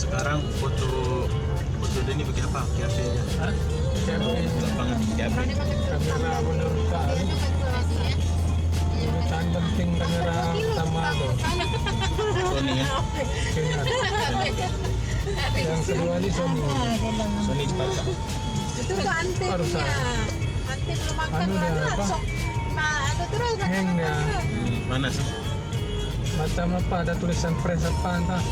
Sekarang foto dia ini pakai apa? Pakai HP aja. Hah? Lapangan pakai HP. Kamera bener kak. Yang penting kamera sama tuh. Sony ya. Yang kedua ini Sony. Sony Sparta. Itu tuh antennya. Sparta. Anten belum makan Anu dia apa? sok. Ada terus. Hang dia. Mana sih? Macam apa? Ada tulisan press apa entah.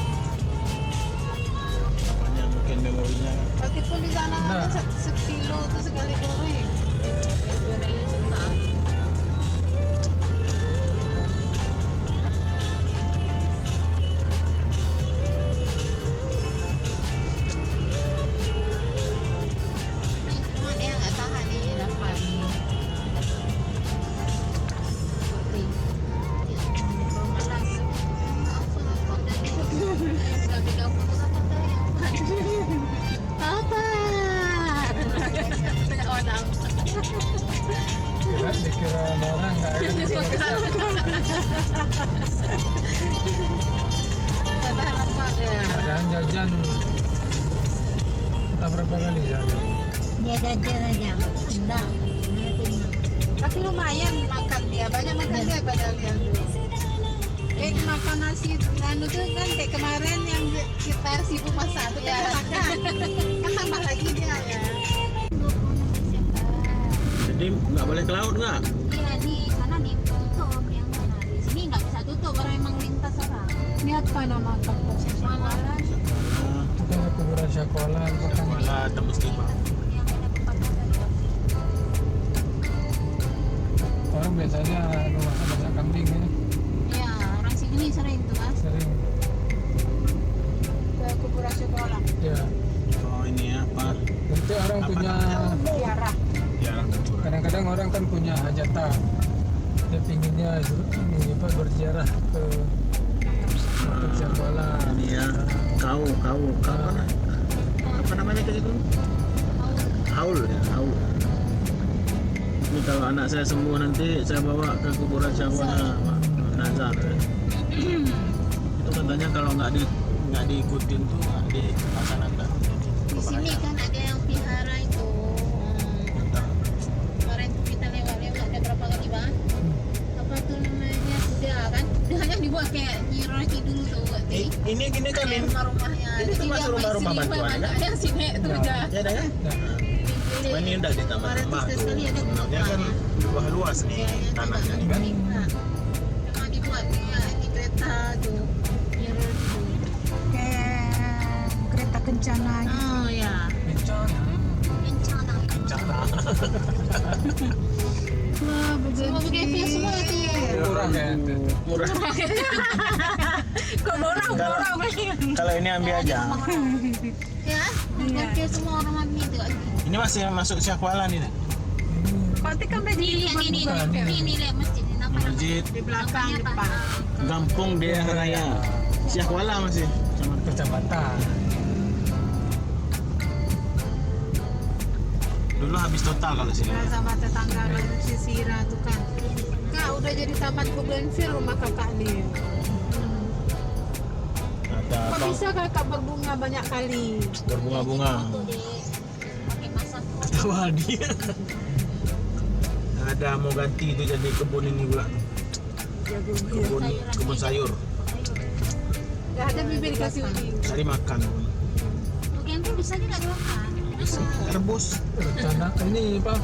Apanya mungkin memorinya. Berarti pun di sana Nah. ada sekilo tuh sekali goreng. Cuma dia nggak tahan nih dapat. Apa? Dikira orang nggak ada. Ada jajan. Entah berapa kali jajan. Dia jajan aja. Enggak. Tapi lumayan makan dia, banyak makan dia padahal yang makan nasi anu tuh kan kayak kemarin yang kita sibuk masak tuh ya makan kan tambah lagi dia ya. Jadi nggak boleh ke laut nggak? Iya di sana ditutup yang mana di sini nggak bisa tutup orang emang lintas orang. Lihat apa nama kampung Malah Itu kan kuburan sekolah, bukan? Malah tembus tiba. yang ada perbatasan. Orang biasanya rumah masak kambing ini Iya orang sini sering tuh mas. sering. ke kuburan sekolah. Ya, Oh ini ya apa? nanti orang Apa punya. Ziarah. Jarang kecuali. Kadang-kadang orang kan punya hajatan. Dia pinginnya ini apa berziarah ke makam sekolah. Ini ya kau apa namanya kayak gitu? Haul ya, haul. Ini kalau anak saya sembuh nanti saya bawa ke kuburan Syahwana Nazar. Itu katanya kalau nggak diikutin tuh nggak dilaksanakan. Di sini kan ada yang pelihara itu. Kemarin tuh kita lewat-lewat ada berapa kali bang? Apa tuh namanya kuda kan? Kudanya dibuat kayak Nyiro Kidul tuh. Ini gini kan ini. Rumah-rumahnya. Ini Jadi termasuk dia rumah-rumah main sini, bantuan, banyak kan? yang sini tuh Ya. udah. Ya dah ya. Nah, Ini udah ditambah Kemarin tambah tuh tuh. sekali ada Sebenarnya kan luas luas nih tanahnya nih kan. Memang dibuat kayak ini kereta tuh. Nyiro Kidul. Kayak kereta kencana gitu. Oh ya. bencana. Bencana. Cara. Wah, Semua begitu semua itu. Murah ya. Murah. Kok murah Kalau ini ambil aja. Ya, begitu semua orang itu. Ini masih masuk Syahwana nih. Berarti kan Ini lihat masjid ini namanya. Masjid di belakang Namanya depan. apa? Gampung Dea Raya. Syahwana masih. Kecamatan. Dulu habis total kalau sini. Nah, sama tetangga Bandung Sisira tuh kan. Kak udah jadi taman Bougainville rumah kakak nih. Ada Kok apa? bisa kakak berbunga banyak kali? Berbunga-bunga. Itu di pakai masak. Wah dia. Ada mau ganti itu jadi kebun ini pula. Kebun sayur. Gak ada bibir dikasih ubi. Cari makan. Mungkin tuh bisa juga dimakan. Bisa rebus. Rencana ini apa?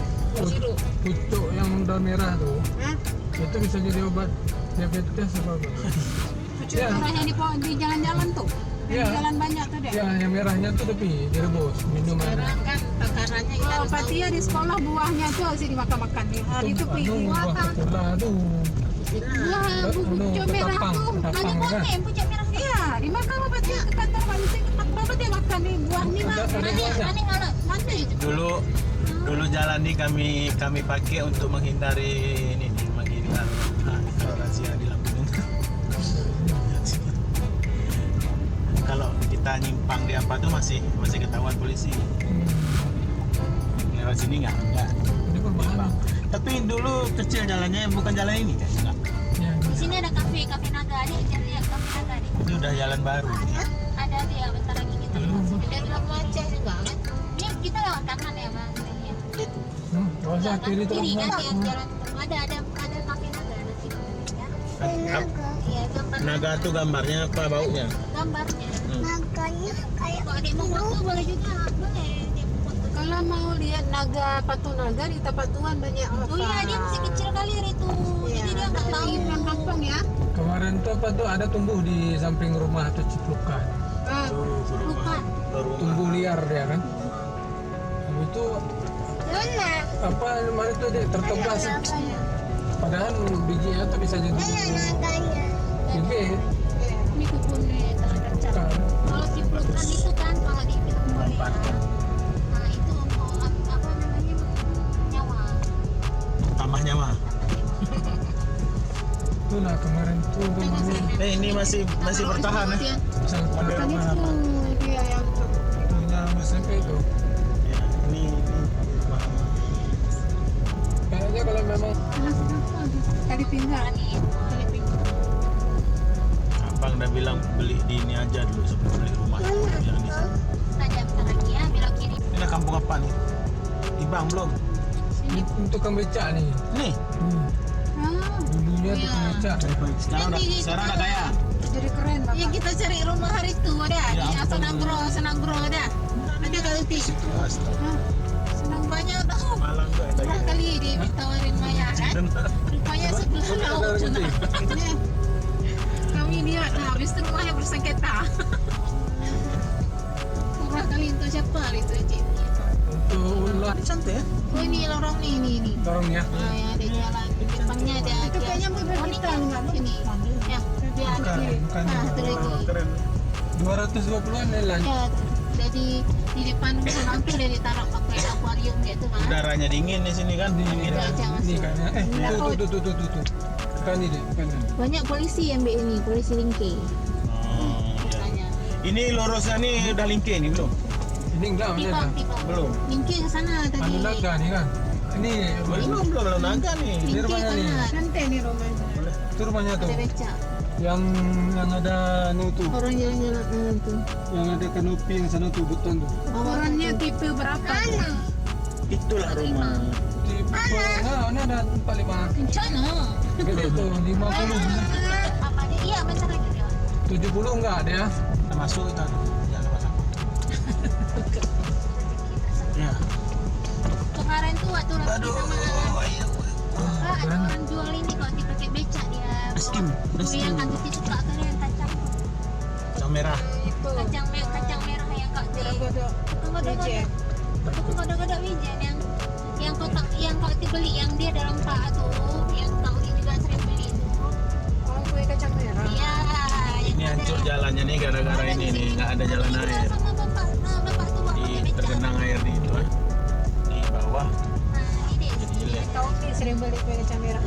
Sirup. Pucuk yang daun merah tuh. Hah? Itu bisa jadi obat diabetes apa? Pucuk Ya. merah yang di jalan-jalan tuh. Yang Ya. di jalan banyak tuh deh. Ya, yang merahnya tuh tapi direbus minum aja. Sekarang kan takarannya kita Oh, harus tahu. Patia di sekolah buahnya tuh harus dimakan-makan nih. Hari itu pergi buah makan. ketula tuh. Nah, Buah pucuk merah ketapang, tuh. ketapang banyak kan? buahnya yang pucuk merah. Iya, dimakan sama Patia ke kantor polisi. Bapak dia makan nih buah nih mah. Ada Mana buahnya. mana mana itu? Dulu jalan nih kami pakai untuk menghindari ini nih, menghindar kalau razia di Lampung. Kalau kita nyimpang di apa tuh masih ketahuan polisi. Lewat sini nggak Ini perubahan. tapi dulu kecil jalannya bukan jalan ini kan enggak. Ya, Di sini ada kafe Naga. Adik cari lihat kafe Naga nih. Itu udah jalan baru. Ada dia bentar lagi kita masuk ke dalam Aceh juga kan. Ini kita lewat kanan ya bang. Gak usah kiri terus. Kiri kan yang jalan ada kafe naga ada situ ya. Iya gambar Naga tuh gambarnya apa baunya? gambarnya. Naganya kayak Kalau adik mau foto boleh juga boleh. Dia mau foto. kalau mau lihat naga patung naga di tempat Tuhan banyak apa? Oh iya dia masih kecil kali itu. Jadi dia nggak tahu. Orang kampung ya. Kemarin tuh apa tuh ada tumbuh di samping rumah tuh ciplukan. Lupa. Tumbuh liar dia kan. Habis itu apa kemarin tuh dia tertebas. Padahal bijinya tuh bisa jadi bibit. Ini kebunnya terhadap cara. Kalau ciplukan itu kan kalau di film Korea. Nah itu apa namanya nyawa. Tambah nyawa. Tuh nah kemarin tuh rumahnya Ini masih bertahan ya. sampai Kan rumah apa? itu dia yang Punya SMP itu. Ya, ini Kayaknya kalau memang tadi pindah. abang udah bilang beli di ini aja dulu sebelum beli rumah. Yang di sana. Saja bentar lagi ya belok kiri. Ini kampung apa nih? Ibang belum? ini tukang becak nih. Nih. Dulunya tukang becak. Sekarang udah kaya. Jadi keren Ya bapak. kita cari rumah hari itu ada Ya di ampun. Senagro ada. Ada kali ti. Astaga. Senang banyak tahu. Malang tuh ada Berapa kali dia ditawarin Maya kan? Rupanya sebelah laut cina. Kami lihat nah habis itu rumahnya bersengketa. Murah kali itu siapa itu cik? Untuk ular Cantik ya? Oh ini lorong ini. dorongnya. Nah, ya ada jalan di depannya ada. Itu kayaknya mobil Oh, ini kita kan nggak? sini. Ya, dia ada Bukan, kiri. bukan. Nah, itu lagi. Keren. 220-an nilai. Ya, jadi di depan sana tuh udah ditaruh pakai akuarium gitu kan. Udaranya dingin di sini kan. Dingin. Udah jangan Ini masuk. kayaknya. Tuh. Bukan ini deh, bukan ini. Banyak polisi yang ini, polisi lingke. Oh, iya. Katanya. Ini lurusnya nih udah lingke nih belum? Ini enggak mana? Tiba. Belum. Lingke ke sana tadi. Anu naga nih kan. Ini Belum naga nih. Ini Lingke rumahnya nih. kanan. Santai nih rumahnya. itu rumahnya tuh. Ada becak. Yang ada anu tuh, Orang jalan-jalan tuh. yang ada kanopi yang sana tuh beton tuh. Ukurannya tipe berapa? Itulah rumah. Di ini ada 45. Kencana. Gede tuh 50. Apa dia? Iya, bentar lagi dia. 70 enggak dia. Kita masuk kita. Jangan sama-sama. Ya. Kemarin tuh waktu lagi Aduh. sama Iya. Pak, ada orang jual ini kok dipakai becak dia. Eskim, Yang kan tuti suka kan yang kacang. Kacang merah. Itu. Kacang merah yang kak teh. Godok. Godok-godok. Bukan godok-godok wijen yang kotak yang kau beli yang dia dalam pak tuh yang kau juga sering beli itu. Oh, kue kacang merah. Iya. Ini hancur jalannya nih gara-gara ini nih, nggak ada jalan air. Sama bapak tuh bapak Di pakai becak. tergenang air di itu, di bawah. Nah ini Jadi jelek. Kau nih sering beli kue kacang merah.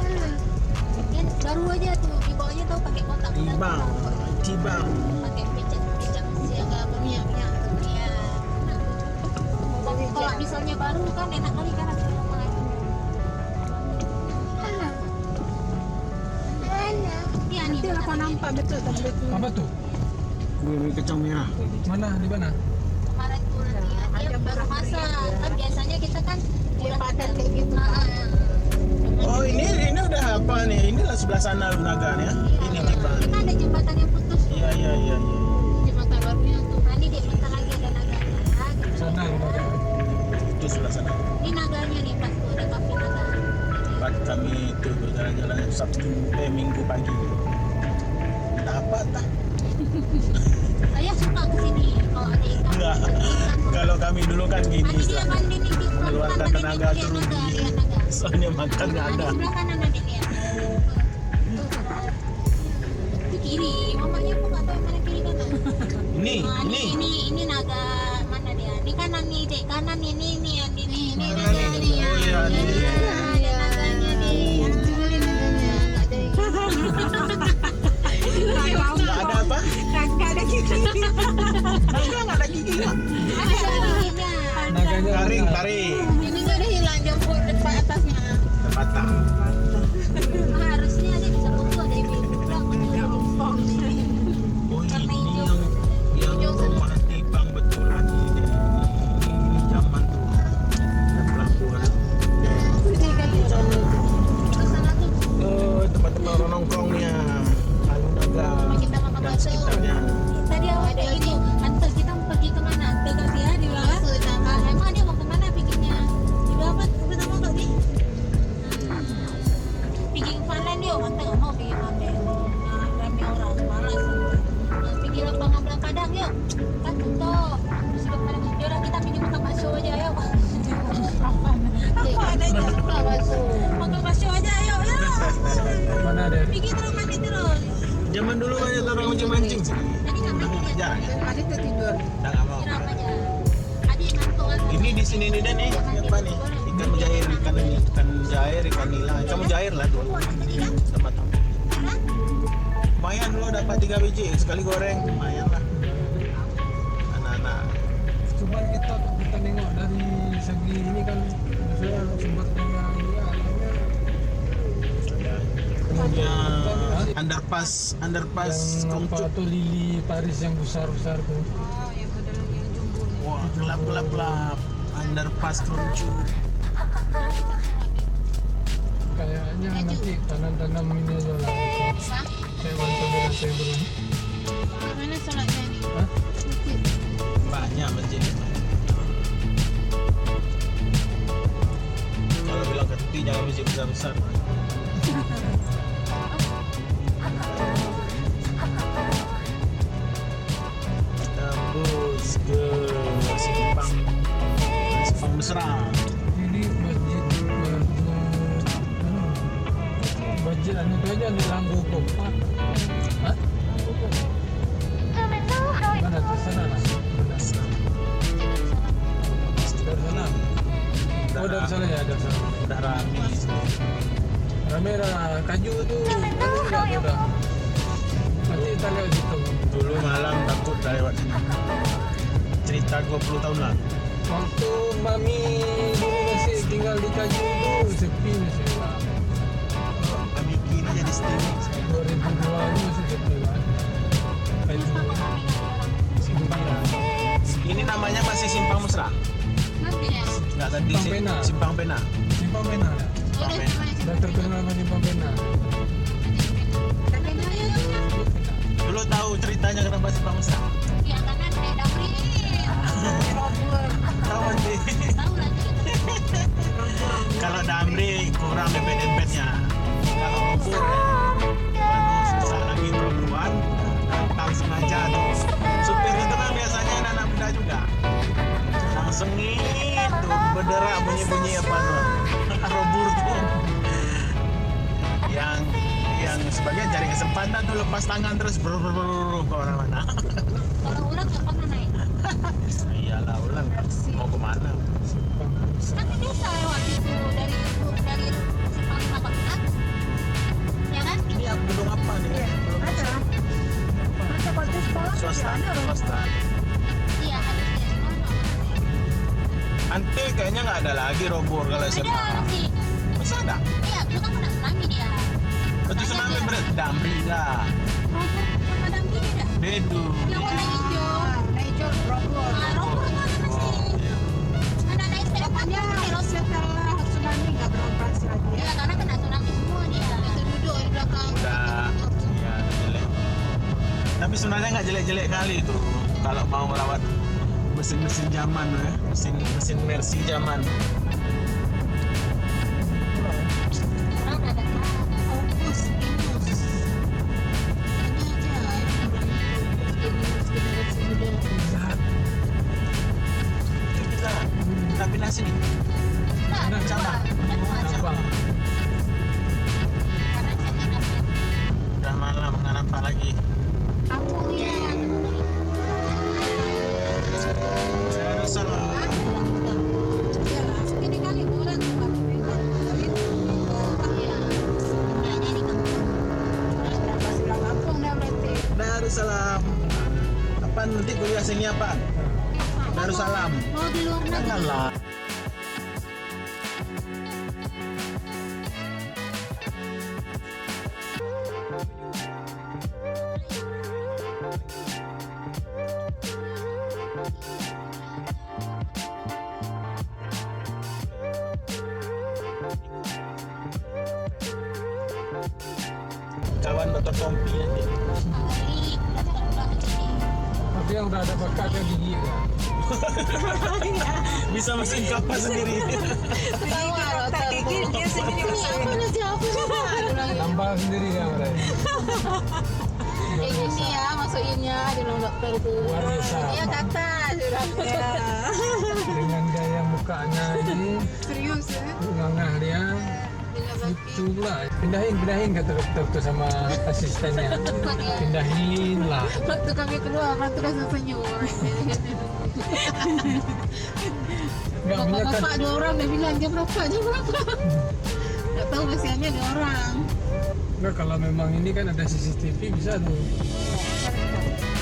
kan baru aja tuh di bawahnya tahu pakai kotak. Ibang, Cibang. Pakai becak masih agak berminyak ya. Kalau misalnya baru kan enak kali kan ada rumah itu. Iya nih. Nanti lah kau nampak betul tak betul. Apa tuh? Kue kacang merah. Mana? Di mana? Kemarin tuh nanti dia baru masak kan biasanya kita kan Dia padat kayak gitu. Oh ini udah apa nih? Inilah sebelah sana naga nih ya. Ini Cibang. Kan ada jembatan yang putus. Iya. Jembatan barunya tuh. Nah, ini di bentar lagi ada naganya. Nah, gitu. Sana rumahnya. Itu sebelah sana. Ini naganya nih pas tuh ada kafe naga. Tempat kami itu berjalan-jalan Sabtu Minggu pagi. Dapat tak? Saya suka kesini kalau ada ikan. Enggak. Kalau kami dulu kan gini. Tadi dia mandi nih di Keluarkan tenaga lihat terus. naga, lihat naga. Soalnya makan nggak Nah, di ada. sebelah kanan ada lihat. Di kiri, mamanya kok nggak tahu mana kiri kanan. Ini, Nah, ini. ini naga mana dia? Ini kanan nih, dek kanan ini yang ini Mana naga nih? nih. Oh, iya, Ini ini. ada naganya nih. Coba naganya, nggak ada. Nggak ada apa? Kagak ada gigi. Nggak ada gigi. Ada giginya. Naganya Taring. Ini nggak ada hilang jempol depan atasnya. Terpatah. Harusnya ada bisa foto ada ibu bilang Oh warna ini hijau. yang Hijau sana mana deh? Pergi terus mandi terus. Zaman dulu banyak orang mancing-mancing sih. Jadi nggak mandi dia. Jarang ya. Tadi tertidur. Udah nggak mau. Istirahat aja. Adik ngantuk kan. Ini di sini nih dan nih apa nih? Ikan mujair, ikan ini, ikan mujair, ikan nila. Ikan mujair lah tuh. Dapat. Lumayan lo dapat 3 biji sekali goreng, lumayan lah. Anak-anak. Cuman kita nengok dari segi ini kan maksudnya sumber daya ini alamnya. Kemudian underpass Yang apa Kongcuk. tuh lili Paris yang besar-besar tuh. Oh, yang modelan yang jumbo. Wah, gelap. Underpass Kongcuk. Kayaknya nanti tanam-tanam ini aja lah. Saya bantu dengan saya belum. Mana sholatnya ini? Hah? Banyak masjid itu. Kalau bilang keti jangan masjid besar-besar. Tembus ke Simpang Mesra. Ini masjid anu tu aja di Lambu Kompak. Hah? Mana tu sana lah. Mana? Darussalam. Oh Darussalam ya Darussalam. Udah rame. Rame lah kaju tu. Anu juga udah. Nanti kita lihat situ. Dulu malam takut dah lewat sini. Cerita 20 tahun lalu. Waktu mami dulu masih tinggal di kaju tu sepi masih lah. Kami kini jadi streaming. 2002 ni masih sepi lah. Kaju. Ini namanya masih Simpang Mesra. Nanti ya. Enggak ganti Simpang Pena. Simpang Pena. Simpang Pena. Udah namanya Dah terkenal sama Simpang Pena. Dulu tahu ceritanya kenapa Simpang Mesra? ya karena ada Damri. Tahu nanti. Tahu lah cerita. Kalau Damri kurang dempet-dempetnya. Kalau Robur aduh susah lagi perempuan datang sengaja tuh. Supir itu kan biasanya anak muda juga. Yang sengit tuh berderak bunyi-bunyi apa tuh. Robur tuh. Yang sebagian cari kesempatan tuh lepas tangan terus ber ke mana-mana. Kalau ulang nggak pernah naik. Iyalah ulang mau kemana? Tapi bisa waktu itu dari Simpang Lima Kota. Ya kan? Ini gedung apa nih? Belum Ada. Masa waktu sekolah swasta. ada loh. Swasta. Iya ada di sana. Nanti kayaknya nggak ada lagi Robur kalau Ada SMA. masih. Masih ada? Iya, itu kan pernah tsunami dia. Betul tsunami berat. Damri lah. Robot sama Damri beda. Bedu. Yang warna hijau. Nah, hijau robot. Nah, robot mana Oh, masih? iya. Ada naik sepeda Depannya terus. setelah tsunami nggak beroperasi lagi ya. Iya, karena kena tsunami semua dia. Itu duduk di belakang. Udah. Iya, udah jelek. Tapi sebenarnya nggak jelek-jelek kali itu. Kalau mau merawat mesin-mesin zaman ya. Mesin Mercy zaman. Orang ada fokus Inus. Ini aja yang Inus generasi muda. Bisa. Kita pindah sini. Nah, Ada dua. cabang. Ada dua Cabang. cabang. Karena saya nampak Udah malam nggak nampak lagi. kampung ya. Darussalam. Ini kali orang bukan Iya. Nah, ini kampung. berapa sudah kampung dah berarti. Darussalam. Apa nanti kuliah sini apa? Darussalam. Mau di luar negeri. Janganlah. Kawan motor kompi nanti. Kali pulang ke sini. Tapi yang udah ada bakatnya gigi ya. Bisa mesin kapas sendiri. Tahu kalau gigi dia sendiri Apa nanti apa sih? Tambah sendiri ya mereka. kayak gini ya masukinnya di dalam dokter tuh. Luar biasa. Iya kata sudah. Ya. Dengan gaya mukanya ini Serius ya. ngangah dia. Dengan Itu lah, pindahin kata dokter sama asistennya. Pindahin lah. Waktu kami keluar, orang terus senyum. Enggak banyak kan. Bapak-bapak 2 orang dia bilang jam berapa? Nggak tahu kasihannya 2 orang. Enggak, kalau memang ini kan ada CCTV bisa tuh. Sama dokter.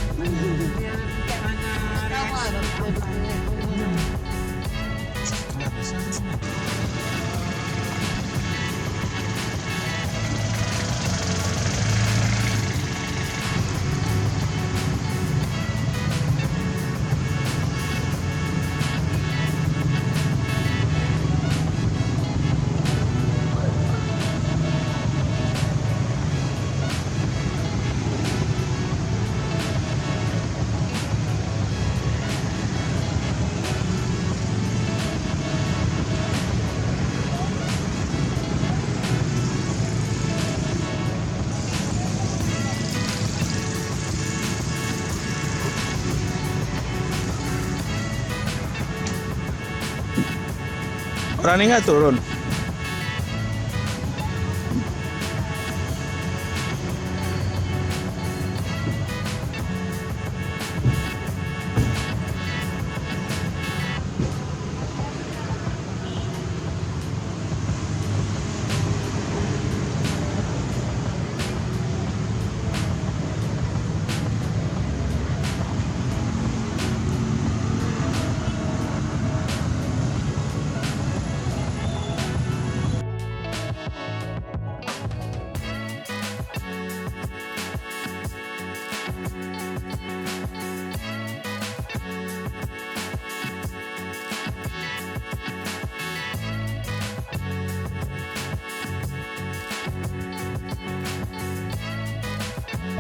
Rani nggak turun?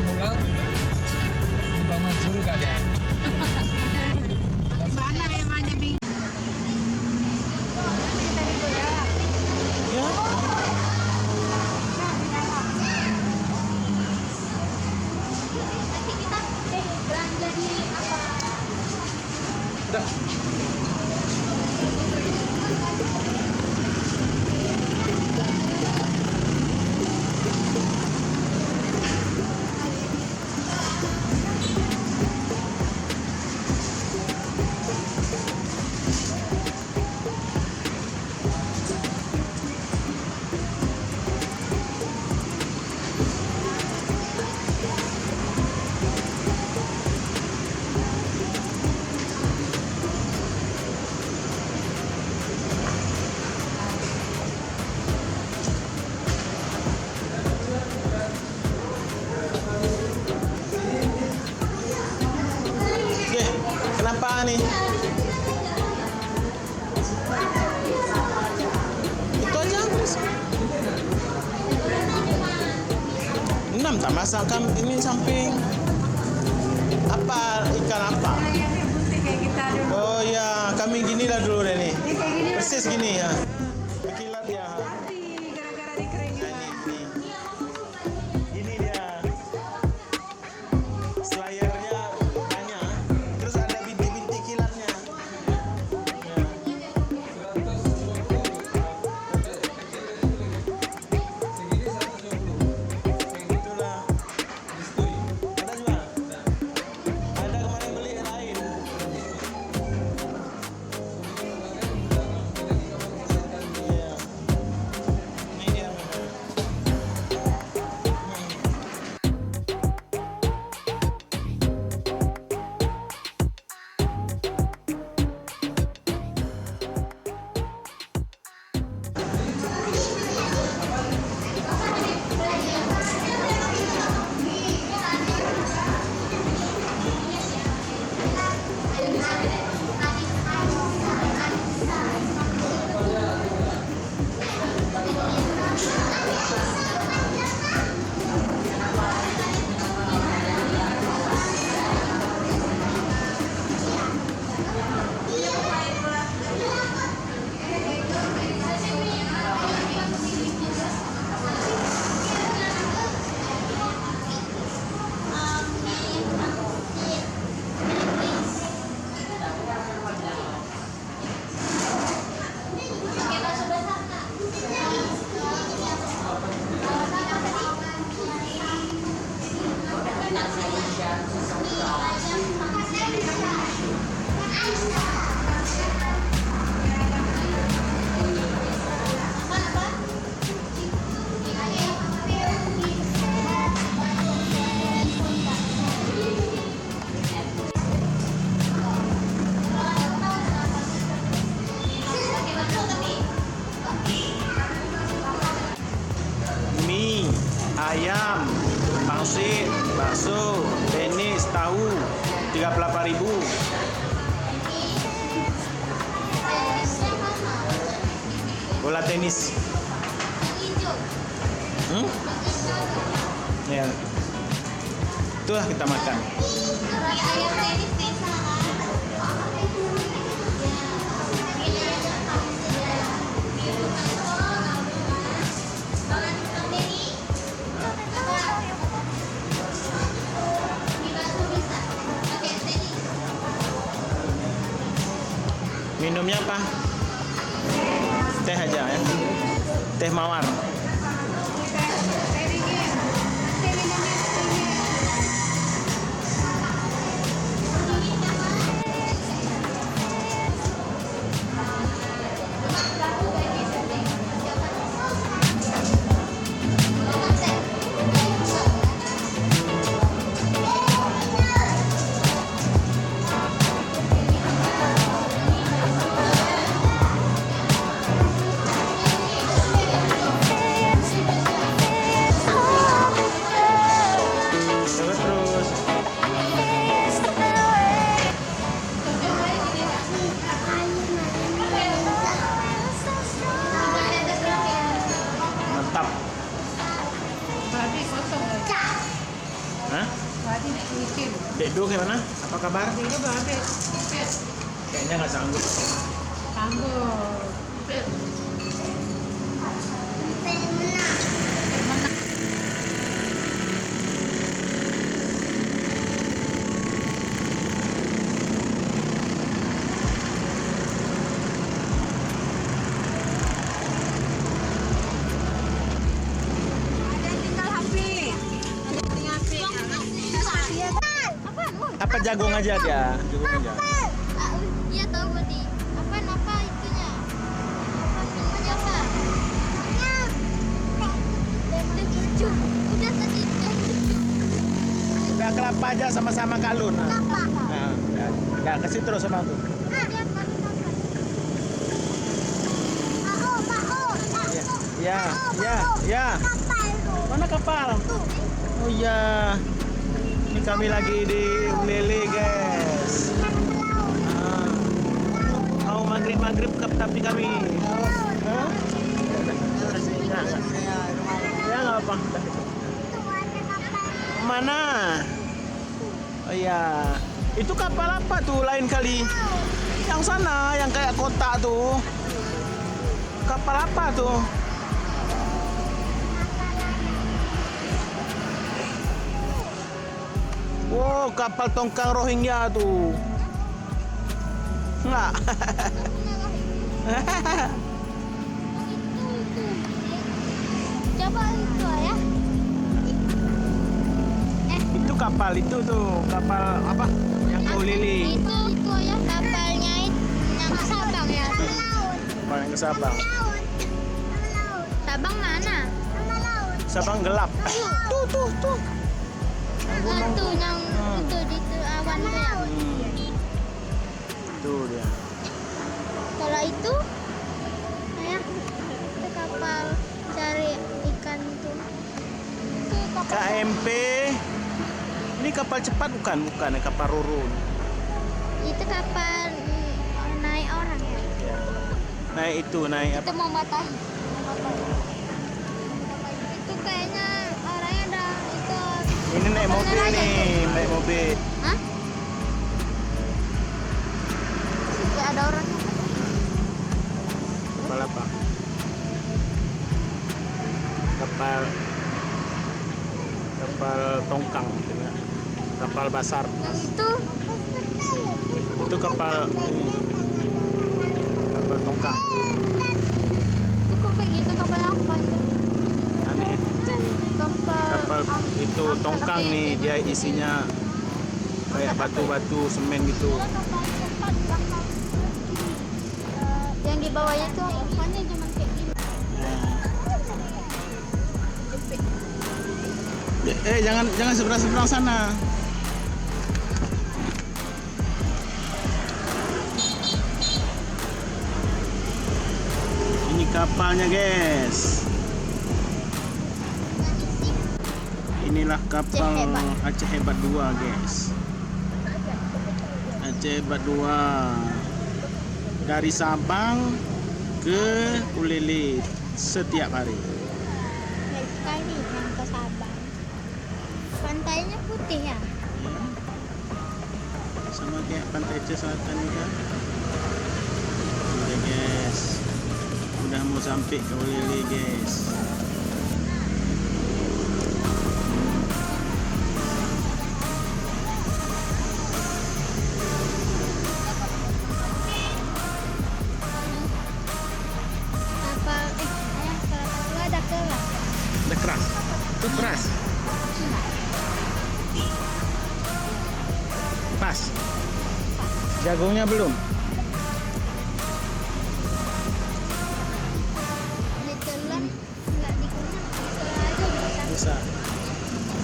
Pulang, bangun surga deh. Mana emangnya bingung? Nanti kita belanja di apa? Udah. Kenapa nih? Itu aja. 6 tak masakan ini samping. Apa ikan apa? Oh ya, kami gini lah dulu deh nih. Persis gini ya. Berkilat ya. Gara-gara dikeringin. Ini dia. Selayarnya banyak. Terus ada bintik-bintik kilatnya. Itulah. Ada juga. Ada kemarin beli yang lain. ayam, pangsit, bakso, tenis, tahu 38.000. Bola tenis. Ya. Itulah kita makan. Minumnya apa? Teh aja ya. Teh mawar. Terus. Mantap. Babi kosong. Hah? Babi bikin. Dek Du gimana? Apa kabar? Ini babi. Kayaknya nggak sanggup. Sambal. Apa jagung aja dia? Jagung aja. Iya tahu tadi. Apa itunya? Namanya apa? Teh hijau. Udah tadi teh hijau. Udah kelapa aja sama-sama kalun. Apa? Nah, udah kasih terus sama aku. Ya, ya. Mana kapal? Oh iya. Ini kami lagi di Lele, guys. Mau maghrib tapi kami. Hah? Ya nggak apa. Mana? Oh iya. Itu kapal apa tuh lain kali? Yang sana, yang kayak kotak tuh. Kapal apa tuh? Wow, kapal tongkang Rohingya tuh. Enggak. Coba itu ya. Itu kapal itu tuh, kapal apa? Yang kau lili. Itu ya kapalnya yang ke Sabang ya. Kapal yang ke Sabang. Sabang mana? Sabang gelap. Tuh. Itu yang itu di awan tuh ya. Tuh dia. Kalau itu kapal cari ikan itu. Itu kapal KMP. Ini kapal cepat bukan kapal rurun. itu kapal naik orang ya. Ya. Naik apa? Itu mau matah. Itu kayaknya orangnya udah ikut. Ini naik mobil nih, naik mobil. Hah? Ya ada orang. Kapal apa? Kapal tongkang, kapal basar. Yang itu Kapal tongkang. itu kok kayak gitu kapal apa itu? Aneh. Kapal itu tongkang nih, dia isinya kayak batu-batu semen gitu. Yang di bawahnya tuh apanya cuma kayak gini. Jangan seberang sana. Ini kapalnya, guys. Inilah kapal Aceh Hebat. Aceh Hebat 2 guys. Aceh Hebat 2 dari Sabang ke Ulele setiap hari. Baik sekali yang ke Sabang. Pantainya putih ya. Ya. Sama kayak Pantai Aceh Selatan juga. Udah guys, udah mau sampai ke Ulele guys. Kapal ayah Krakatau ada keras. Udah keras, itu keras. Pas. Jagungnya belum. Ditelan nggak dikunyah bisa aja bisa. Bisa.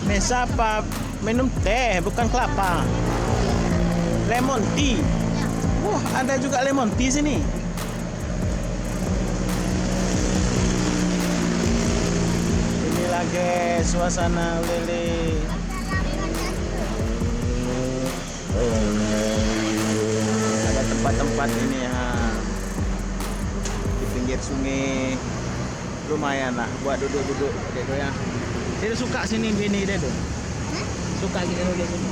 Mesa apa? Minum teh, bukan kelapa. Lemon tea. Ya. Wah, ada juga lemon tea sini. Inilah guys, suasana Ulele. Ada tempat-tempat ini ya di pinggir sungai, lumayan lah buat duduk-duduk gitu ya. Dia suka sini gini dia tuh. Suka gini duduk sini.